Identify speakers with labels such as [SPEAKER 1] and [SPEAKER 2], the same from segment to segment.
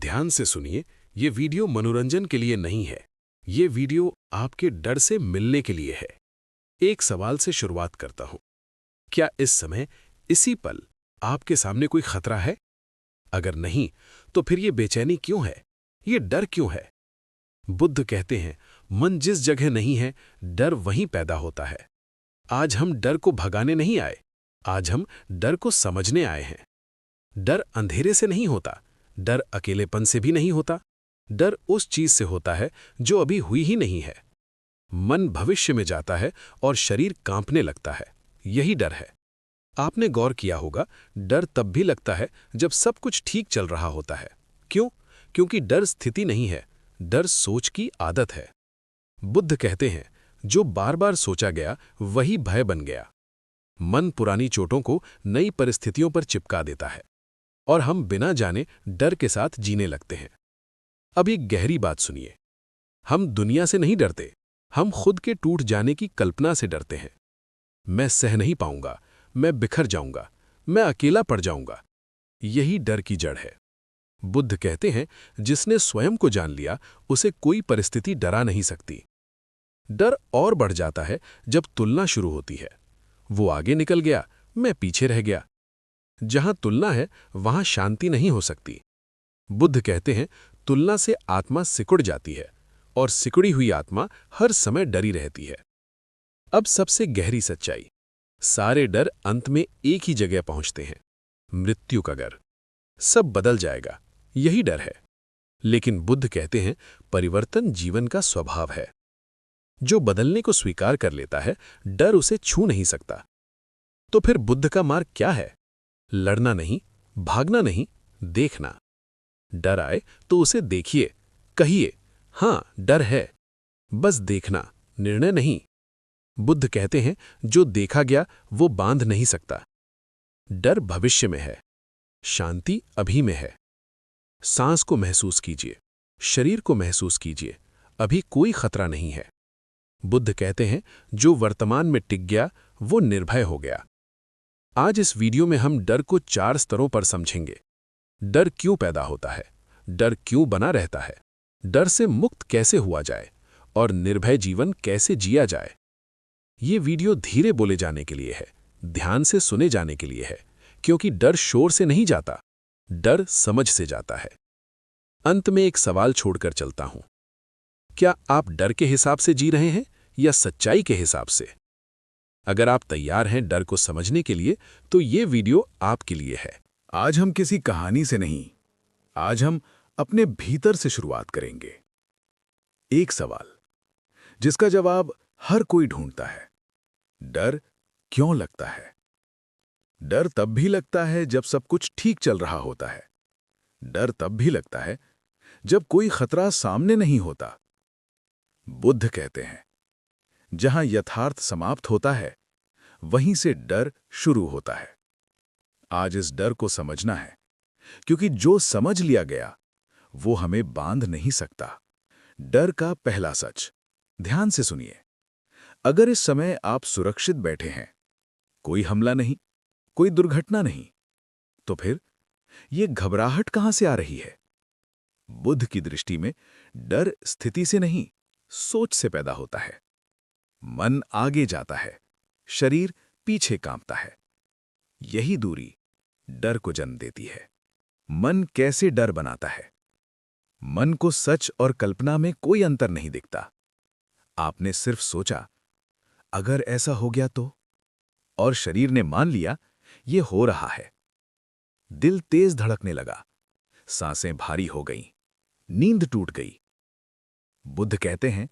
[SPEAKER 1] ध्यान से सुनिए, ये वीडियो मनोरंजन के लिए नहीं है। ये वीडियो आपके डर से मिलने के लिए है। एक सवाल से शुरुआत करता हूं। क्या इस समय, इसी पल, आपके सामने कोई खतरा है? अगर नहीं, तो फिर ये बेचैनी क्यों है? ये डर क्यों है? बुद्ध कहते हैं, मन जिस जगह नहीं है, डर वहीं पैदा होता है। आज हम डर को भगाने नहीं आए, आज हम डर को समझने आए हैं। डर अंधेरे से नहीं होता, डर अकेलेपन से भी नहीं होता। डर उस चीज से होता है जो अभी हुई ही नहीं है। मन भविष्य में जाता है और शरीर कांपने लगता है। यही डर है। आपने गौर किया होगा, डर तब भी लगता है जब सब कुछ ठीक चल रहा होता है। क्यों? क्योंकि डर स्थिति नहीं है, डर सोच की आदत है। बुद्ध कहते हैं, जो बार बार सोचा गया वही भय बन गया। मन पुरानी चोटों को नई परिस्थितियों पर चिपका देता है और हम बिना जाने डर के साथ जीने लगते हैं। अब एक गहरी बात सुनिए। हम दुनिया से नहीं डरते, हम खुद के टूट जाने की कल्पना से डरते हैं। मैं सह नहीं पाऊंगा, मैं बिखर जाऊंगा, मैं अकेला पड़ जाऊंगा। यही डर की जड़ है। बुद्ध कहते हैं, जिसने स्वयं को जान लिया, उसे कोई परिस्थिति डरा नहीं सकती। डर और बढ़ जाता है जब तुलना शुरू होती है। वो आगे निकल गया, मैं पीछे रह गया। जहां तुलना है, वहां शांति नहीं हो सकती। बुद्ध कहते हैं, तुलना से आत्मा सिकुड़ जाती है और सिकुड़ी हुई आत्मा हर समय डरी रहती है। अब सबसे गहरी सच्चाई, सारे डर अंत में एक ही जगह पहुंचते हैं, मृत्यु का डर। सब बदल जाएगा, यही डर है। लेकिन बुद्ध कहते हैं, परिवर्तन जीवन का स्वभाव है। जो बदलने को स्वीकार कर लेता है, डर उसे छू नहीं सकता। तो फिर बुद्ध का मार्ग क्या है? लड़ना नहीं, भागना नहीं, देखना। डर आए तो उसे देखिए, कहिए, हां डर है, बस देखना, निर्णय नहीं। बुद्ध कहते हैं, जो देखा गया वो बांध नहीं सकता। डर भविष्य में है, शांति अभी में है। सांस को महसूस कीजिए, शरीर को महसूस कीजिए, अभी कोई खतरा नहीं है। बुद्ध कहते हैं, जो वर्तमान में टिक गया वो निर्भय हो गया। आज इस वीडियो में हम डर को 4 स्तरों पर समझेंगे। डर क्यों पैदा होता है, डर क्यों बना रहता है, डर से मुक्त कैसे हुआ जाए और निर्भय जीवन कैसे जिया जाए। ये वीडियो धीरे बोले जाने के लिए है, ध्यान से सुने जाने के लिए है, क्योंकि डर शोर से नहीं जाता, डर समझ से जाता है। अंत में एक सवाल छोड़कर चलता हूं। क्या आप डर के हिसाब से जी रहे हैं या सच्चाई के हिसाब से? अगर आप तैयार हैं डर को समझने के लिए, तो ये वीडियो आपके लिए है।
[SPEAKER 2] आज हम किसी कहानी से नहीं, आज हम अपने भीतर से शुरुआत करेंगे। एक सवाल जिसका जवाब हर कोई ढूंढता है, डर क्यों लगता है? डर तब भी लगता है जब सब कुछ ठीक चल रहा होता है। डर तब भी लगता है जब कोई खतरा सामने नहीं होता। बुद्ध कहते हैं, जहां यथार्थ समाप्त होता है, वहीं से डर शुरू होता है। आज इस डर को समझना है, क्योंकि जो समझ लिया गया वो हमें बांध नहीं सकता। डर का पहला सच, ध्यान से सुनिए। अगर इस समय आप सुरक्षित बैठे हैं, कोई हमला नहीं, कोई दुर्घटना नहीं, तो फिर ये घबराहट कहां से आ रही है? बुद्ध की दृष्टि में डर स्थिति से नहीं, सोच से पैदा होता है। मन आगे जाता है, शरीर पीछे कांपता है। यही दूरी डर को जन्म देती है। मन कैसे डर बनाता है? मन को सच और कल्पना में कोई अंतर नहीं दिखता। आपने सिर्फ सोचा, अगर ऐसा हो गया तो, और शरीर ने मान लिया ये हो रहा है। दिल तेज धड़कने लगा, सांसें भारी हो गईं, नींद टूट गई। बुद्ध कहते हैं,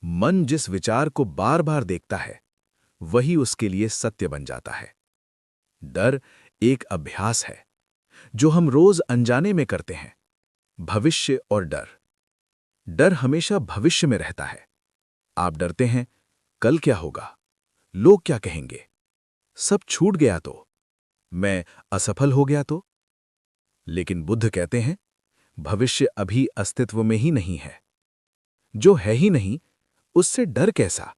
[SPEAKER 2] मन जिस विचार को बार बार देखता है, वही उसके लिए सत्य बन जाता है। डर एक अभ्यास है जो हम रोज अनजाने में करते हैं। भविष्य और डर। डर हमेशा भविष्य में रहता है। आप डरते हैं, कल क्या होगा, लोग क्या कहेंगे, सब छूट गया तो, मैं असफल हो गया तो। लेकिन बुद्ध कहते हैं, भविष्य अभी अस्तित्व में ही नहीं है। जो है ही नहीं, उससे डर कैसा?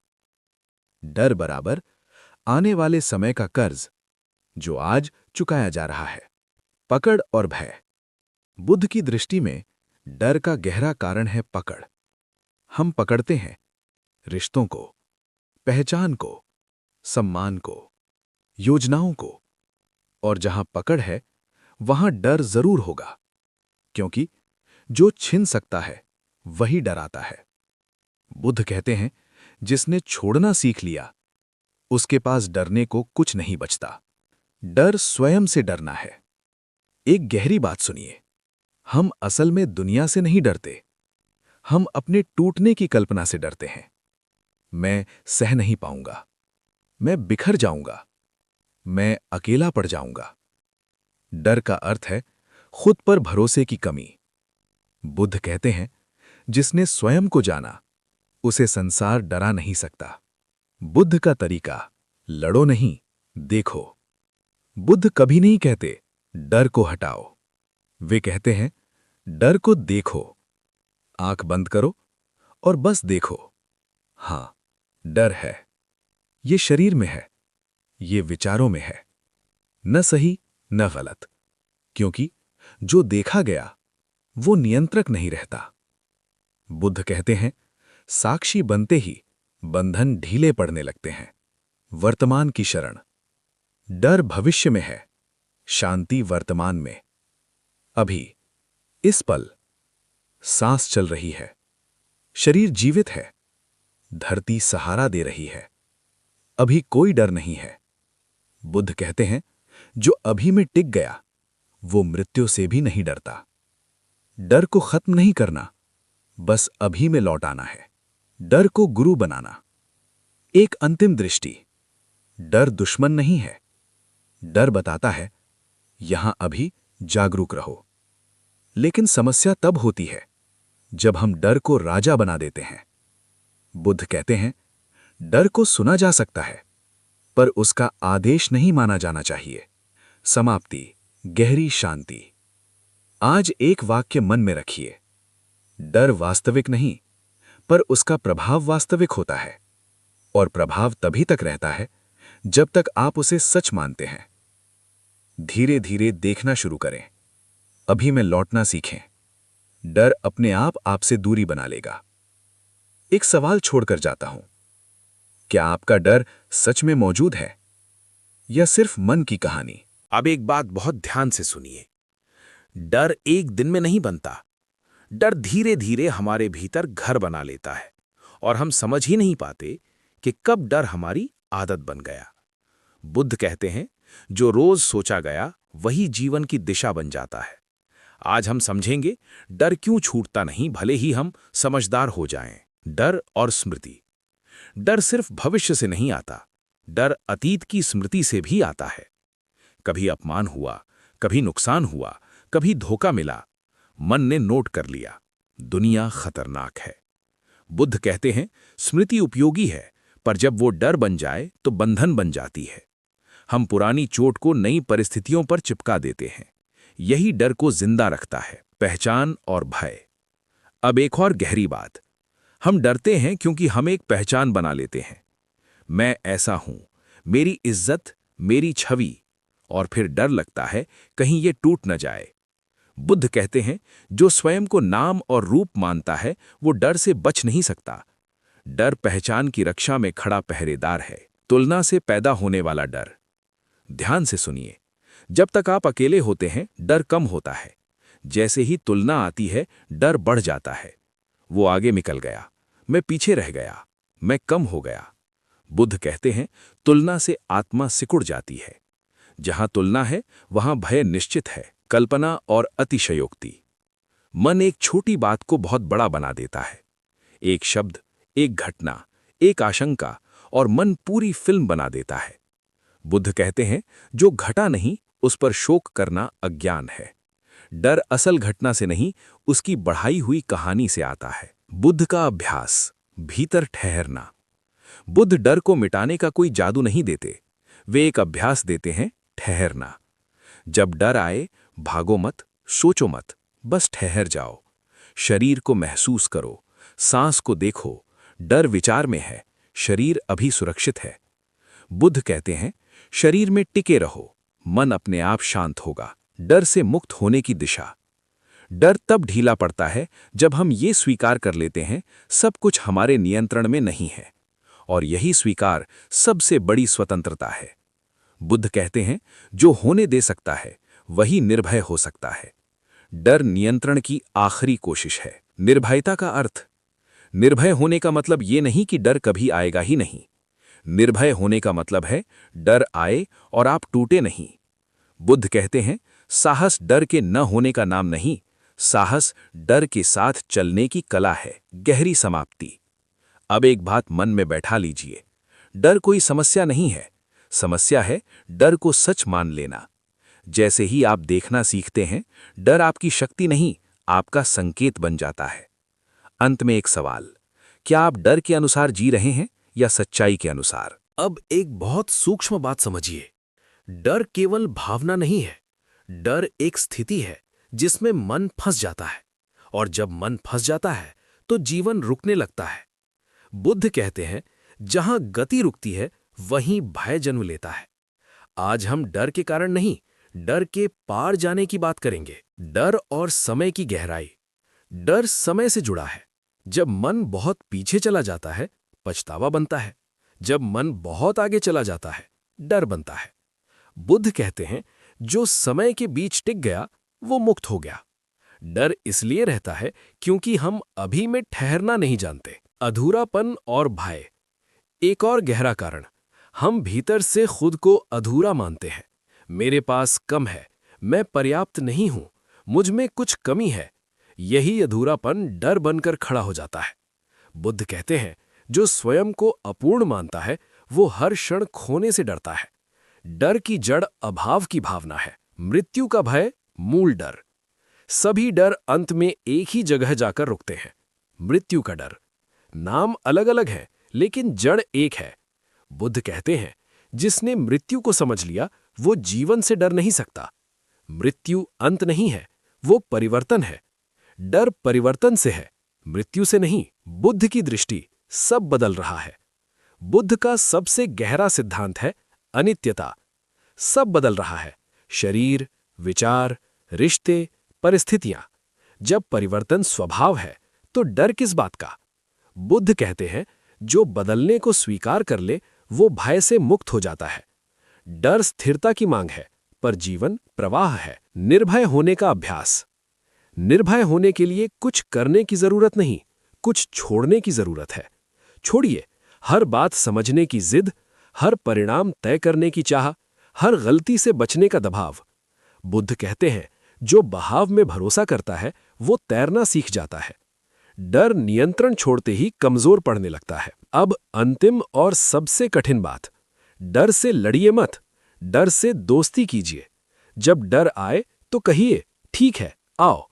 [SPEAKER 2] डर बराबर आने वाले समय का कर्ज, जो आज चुकाया जा रहा है। पकड़ और भय। बुद्ध की दृष्टि में डर का गहरा कारण है पकड़। हम पकड़ते हैं रिश्तों को, पहचान को, सम्मान को, योजनाओं को, और जहां पकड़ है वहां डर जरूर होगा, क्योंकि जो छिन सकता है वही डराता है। बुद्ध कहते हैं, जिसने छोड़ना सीख लिया उसके पास डरने को कुछ नहीं बचता। डर स्वयं से डरना है। एक गहरी बात सुनिए, हम असल में दुनिया से नहीं डरते, हम अपने टूटने की कल्पना से डरते हैं। मैं सह नहीं पाऊंगा, मैं बिखर जाऊंगा, मैं अकेला पड़ जाऊंगा। डर का अर्थ है खुद पर भरोसे की कमी। बुद्ध कहते हैं, जिसने स्वयं को जाना उसे संसार डरा नहीं सकता। बुद्ध का तरीका, लड़ो नहीं, देखो। बुद्ध कभी नहीं कहते डर को हटाओ, वे कहते हैं डर को देखो। आंख बंद करो और बस देखो। हां, डर है, ये शरीर में है, ये विचारों में है, न सही न गलत, क्योंकि जो देखा गया वो नियंत्रक नहीं रहता। बुद्ध कहते हैं, साक्षी बनते ही बंधन ढीले पड़ने लगते हैं। वर्तमान की शरण। डर भविष्य में है, शांति वर्तमान में। अभी, इस पल, सांस चल रही है, शरीर जीवित है, धरती सहारा दे रही है। अभी कोई डर नहीं है। बुद्ध कहते हैं, जो अभी में टिक गया वो मृत्यु से भी नहीं डरता। डर को खत्म नहीं करना, बस अभी में लौट आना है। डर को गुरु बनाना। एक अंतिम दृष्टि। डर दुश्मन नहीं है। डर बताता है, यहां अभी जागरूक रहो। लेकिन समस्या तब होती है जब हम डर को राजा बना देते हैं। बुद्ध कहते हैं, डर को सुना जा सकता है, पर उसका आदेश नहीं माना जाना चाहिए। समाप्ति, गहरी शांति। आज एक वाक्य मन में रखिए, डर वास्तविक नहीं, पर उसका प्रभाव वास्तविक होता है, और प्रभाव तभी तक रहता है जब तक आप उसे सच मानते हैं। धीरे धीरे देखना शुरू करें, अभी में लौटना सीखें। डर अपने आप आपसे दूरी बना लेगा। एक सवाल छोड़कर जाता हूं, क्या आपका डर सच में मौजूद है या सिर्फ मन की कहानी?
[SPEAKER 1] अब एक बात बहुत ध्यान से सुनिए, डर एक दिन में नहीं बनता। डर धीरे धीरे हमारे भीतर घर बना लेता है और हम समझ ही नहीं पाते कि कब डर हमारी आदत बन गया। बुद्ध कहते हैं, जो रोज सोचा गया वही जीवन की दिशा बन जाता है। आज हम समझेंगे डर क्यों छूटता नहीं, भले ही हम समझदार हो जाएं। डर और स्मृति। डर सिर्फ भविष्य से नहीं आता, डर अतीत की स्मृति से भी आता है। कभी अपमान हुआ, कभी नुकसान हुआ, कभी धोखा मिला, मन ने नोट कर लिया, दुनिया खतरनाक है। बुद्ध कहते हैं, स्मृति उपयोगी है, पर जब वो डर बन जाए तो बंधन बन जाती है। हम पुरानी चोट को नई परिस्थितियों पर चिपका देते हैं। यही डर को जिंदा रखता है, पहचान और भय। अब एक और गहरी बात, हम डरते हैं क्योंकि हम एक पहचान बना लेते हैं। मैं ऐसा हूं, मेरी इज्जत, मेरी छवि, और फिर डर लगता है कहीं ये टूट न जाए। बुद्ध कहते हैं, जो स्वयं को नाम और रूप मानता है वो डर से बच नहीं सकता। डर पहचान की रक्षा में खड़ा पहरेदार है, तुलना से पैदा होने वाला डर। ध्यान से सुनिए, जब तक आप अकेले होते हैं डर कम होता है, जैसे ही तुलना आती है डर बढ़ जाता है। वो आगे निकल गया, मैं पीछे रह गया, मैं कम हो गया। बुद्ध कहते हैं, तुलना से आत्मा सिकुड़ जाती है। जहां तुलना है वहां भय निश्चित है, कल्पना और अतिशयोक्ति। मन एक छोटी बात को बहुत बड़ा बना देता है। एक शब्द, एक घटना, एक आशंका, और मन पूरी फिल्म बना देता है। बुद्ध कहते हैं, जो घटा नहीं उस पर शोक करना अज्ञान है। डर असल घटना से नहीं, उसकी बढ़ाई हुई कहानी से आता है। बुद्ध का अभ्यास, भीतर ठहरना। बुद्ध डर को मिटाने का कोई जादू नहीं देते, वे एक अभ्यास देते हैं, ठहरना। जब डर आए भागो मत, सोचो मत, बस ठहर जाओ। शरीर को महसूस करो, सांस को देखो। डर विचार में है, शरीर अभी सुरक्षित है। बुद्ध कहते हैं, शरीर में टिके रहो, मन अपने आप शांत होगा। डर से मुक्त होने की दिशा।
[SPEAKER 2] डर तब ढीला पड़ता है जब हम ये स्वीकार कर लेते हैं सब कुछ हमारे नियंत्रण में नहीं है, और यही स्वीकार सबसे बड़ी स्वतंत्रता है। बुद्ध कहते हैं, जो होने दे सकता है वही निर्भय हो सकता है। डर नियंत्रण की आखिरी कोशिश है। निर्भयता का अर्थ, निर्भय होने का मतलब ये नहीं कि डर कभी आएगा ही नहीं। निर्भय होने का मतलब है डर आए और आप टूटे नहीं। बुद्ध कहते हैं, साहस डर के न होने का नाम नहीं, साहस डर के साथ चलने की कला है। गहरी समाप्ति। अब एक बात मन में बैठा लीजिए, डर कोई समस्या नहीं है, समस्या है डर को सच मान लेना। जैसे ही आप देखना सीखते हैं, डर आपकी शक्ति नहीं, आपका संकेत बन जाता है। अंत में एक सवाल, क्या आप डर के अनुसार जी रहे हैं या सच्चाई के अनुसार?
[SPEAKER 1] अब एक बहुत सूक्ष्म बात समझिए, डर केवल भावना नहीं है, डर एक स्थिति है जिसमें मन फंस जाता है, और जब मन फंस जाता है तो जीवन रुकने लगता है। बुद्ध कहते हैं, जहां गति रुकती है वहीं भय जन्म लेता है। आज हम डर के कारण नहीं, डर के पार जाने की बात करेंगे। डर और समय की गहराई। डर समय से जुड़ा है। जब मन बहुत पीछे चला जाता है, पछतावा बनता है। जब मन बहुत आगे चला जाता है, डर बनता है। बुद्ध कहते हैं, जो समय के बीच टिक गया वो मुक्त हो गया। डर इसलिए रहता है क्योंकि हम अभी में ठहरना नहीं जानते। अधूरापन और भय। एक और गहरा कारण, हम भीतर से खुद को अधूरा मानते हैं। मेरे पास कम है, मैं पर्याप्त नहीं हूं, मुझ में कुछ कमी है। यही अधूरापन डर बनकर खड़ा हो जाता है। बुद्ध कहते हैं, जो स्वयं को अपूर्ण मानता है वो हर क्षण खोने से डरता है। डर की जड़ अभाव की भावना है। मृत्यु का भय, मूल डर। सभी डर अंत में एक ही जगह जाकर रुकते हैं, मृत्यु का डर। नाम अलग अलग है लेकिन जड़ एक है। बुद्ध कहते हैं, जिसने मृत्यु को समझ लिया वो जीवन से डर नहीं सकता। मृत्यु अंत नहीं है, वो परिवर्तन है। डर परिवर्तन से है, मृत्यु से नहीं। बुद्ध की दृष्टि सब बदल रहा है। बुद्ध का सबसे गहरा सिद्धांत है अनित्यता। सब बदल रहा है, शरीर, विचार, रिश्ते, परिस्थितियां। जब परिवर्तन स्वभाव है तो डर किस बात का? बुद्ध कहते हैं, जो बदलने को स्वीकार कर ले वो भय से मुक्त हो जाता है। डर स्थिरता की मांग है, पर जीवन प्रवाह है। निर्भय होने का अभ्यास। निर्भय होने के लिए कुछ करने की जरूरत नहीं, कुछ छोड़ने की जरूरत है। छोड़िए हर बात समझने की जिद, हर परिणाम तय करने की चाह, हर गलती से बचने का दबाव। बुद्ध कहते हैं, जो बहाव में भरोसा करता है वो तैरना सीख जाता है। डर नियंत्रण छोड़ते ही कमजोर पड़ने लगता है। अब अंतिम और सबसे कठिन बात, डर से लड़िए मत, डर से दोस्ती कीजिए। जब डर आए तो कहिए, ठीक है, आओ।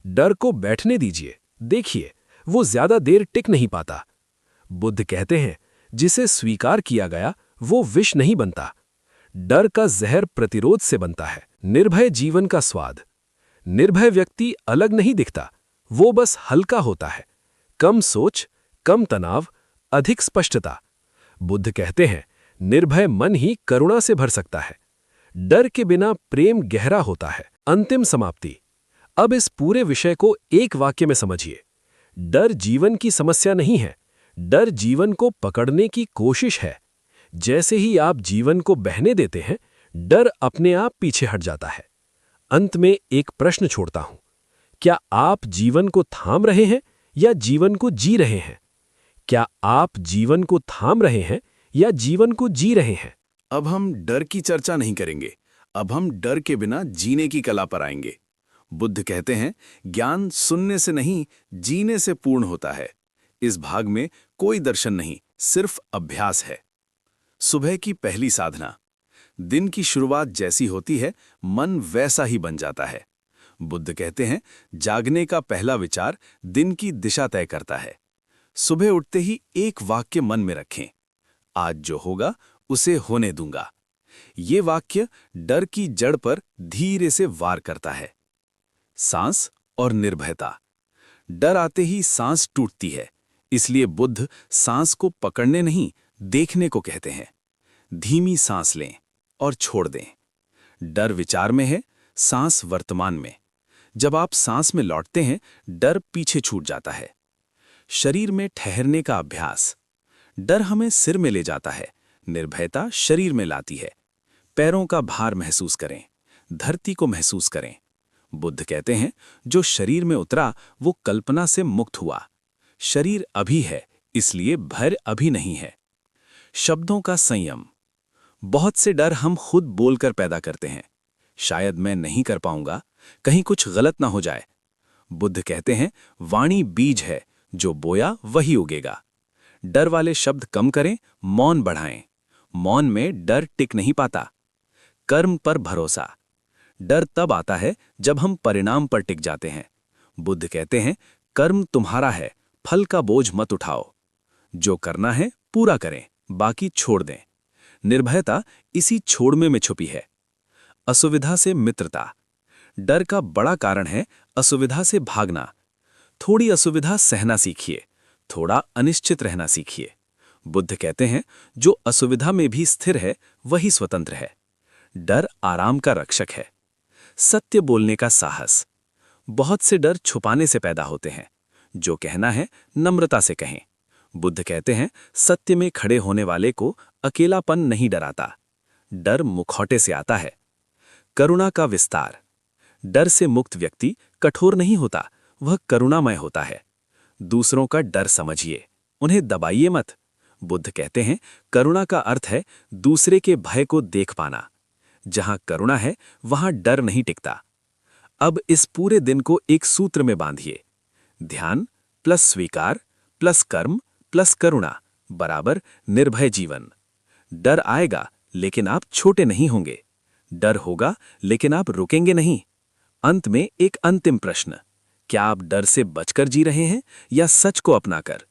[SPEAKER 1] डर को बैठने दीजिए, देखिए वो ज्यादा देर टिक नहीं पाता। बुद्ध कहते हैं, जिसे स्वीकार किया गया वो विष नहीं बनता। डर का जहर प्रतिरोध से बनता है। निर्भय जीवन का स्वाद। निर्भय व्यक्ति अलग नहीं दिखता, वो बस हल्का होता है। कम सोच, कम तनाव, अधिक स्पष्टता। बुद्ध कहते हैं, निर्भय मन ही करुणा से भर सकता है। डर के बिना प्रेम गहरा होता है। अंतिम समाप्ति। अब इस पूरे विषय को एक वाक्य में समझिए। डर जीवन की समस्या नहीं है, डर जीवन को पकड़ने की कोशिश है। जैसे ही आप जीवन को बहने देते हैं, डर अपने आप पीछे हट जाता है। अंत में एक प्रश्न छोड़ता हूं, क्या आप जीवन को थाम रहे हैं या जीवन को जी रहे हैं? क्या आप जीवन को थाम रहे हैं या जीवन को जी रहे हैं?
[SPEAKER 2] अब हम डर की चर्चा नहीं करेंगे, अब हम डर के बिना जीने की कला पर आएंगे। बुद्ध कहते हैं, ज्ञान सुनने से नहीं, जीने से पूर्ण होता है। इस भाग में कोई दर्शन नहीं, सिर्फ अभ्यास है। सुबह की पहली साधना। दिन की शुरुआत जैसी होती है, मन वैसा ही बन जाता है। बुद्ध कहते हैं, जागने का पहला विचार दिन की दिशा तय करता है। सुबह उठते ही एक वाक्य मन में रखें, आज जो होगा उसे होने दूंगा। ये वाक्य डर की जड़ पर धीरे से वार करता है। सांस और निर्भयता। डर आते ही सांस टूटती है, इसलिए बुद्ध सांस को पकड़ने नहीं, देखने को कहते हैं। धीमी सांस लें और छोड़ दें। डर विचार में है, सांस वर्तमान में।
[SPEAKER 3] जब आप सांस में लौटते हैं, डर पीछे छूट जाता है। शरीर में ठहरने का अभ्यास। डर हमें सिर में ले जाता है, निर्भयता शरीर में लाती है। पैरों का भार महसूस करें, धरती को महसूस करें। बुद्ध कहते हैं, जो शरीर में उतरा वो कल्पना से मुक्त हुआ। शरीर अभी है, इसलिए भय अभी नहीं है। शब्दों का संयम। बहुत से डर हम खुद बोलकर पैदा करते हैं। शायद मैं नहीं कर पाऊंगा, कहीं कुछ गलत ना हो जाए। बुद्ध कहते हैं, वाणी बीज है, जो बोया वही उगेगा। डर वाले शब्द कम करें, मौन बढ़ाएं। मौन में डर टिक नहीं पाता। कर्म पर भरोसा। डर तब आता है जब हम परिणाम पर टिक जाते हैं। बुद्ध कहते हैं, कर्म तुम्हारा है, फल का बोझ मत उठाओ। जो करना है पूरा करें, बाकी छोड़ दें। निर्भयता इसी छोड़ने में छुपी है। असुविधा से मित्रता। डर का बड़ा कारण है असुविधा से भागना। थोड़ी असुविधा सहना सीखिए, थोड़ा अनिश्चित रहना सीखिए। बुद्ध कहते हैं, जो असुविधा में भी स्थिर है वही स्वतंत्र है। डर आराम का रक्षक है। सत्य बोलने का साहस। बहुत से डर छुपाने से पैदा होते हैं। जो कहना है नम्रता से कहें। बुद्ध कहते हैं, सत्य में खड़े होने वाले को अकेलापन नहीं डराता। डर मुखौटे से आता है। करुणा का विस्तार। डर से मुक्त व्यक्ति कठोर नहीं होता, वह करुणामय होता है। दूसरों का डर समझिए, उन्हें दबाइए मत। बुद्ध कहते हैं, करुणा का अर्थ है दूसरे के भय को देख पाना। जहां करुणा है वहां डर नहीं टिकता। अब इस पूरे दिन को एक सूत्र में बांधिए। ध्यान प्लस स्वीकार प्लस कर्म प्लस करुणा बराबर निर्भय जीवन। डर आएगा लेकिन आप छोटे नहीं होंगे। डर होगा लेकिन आप रुकेंगे नहीं। अंत में एक अंतिम प्रश्न, क्या आप डर से बचकर जी रहे हैं या सच को अपनाकर?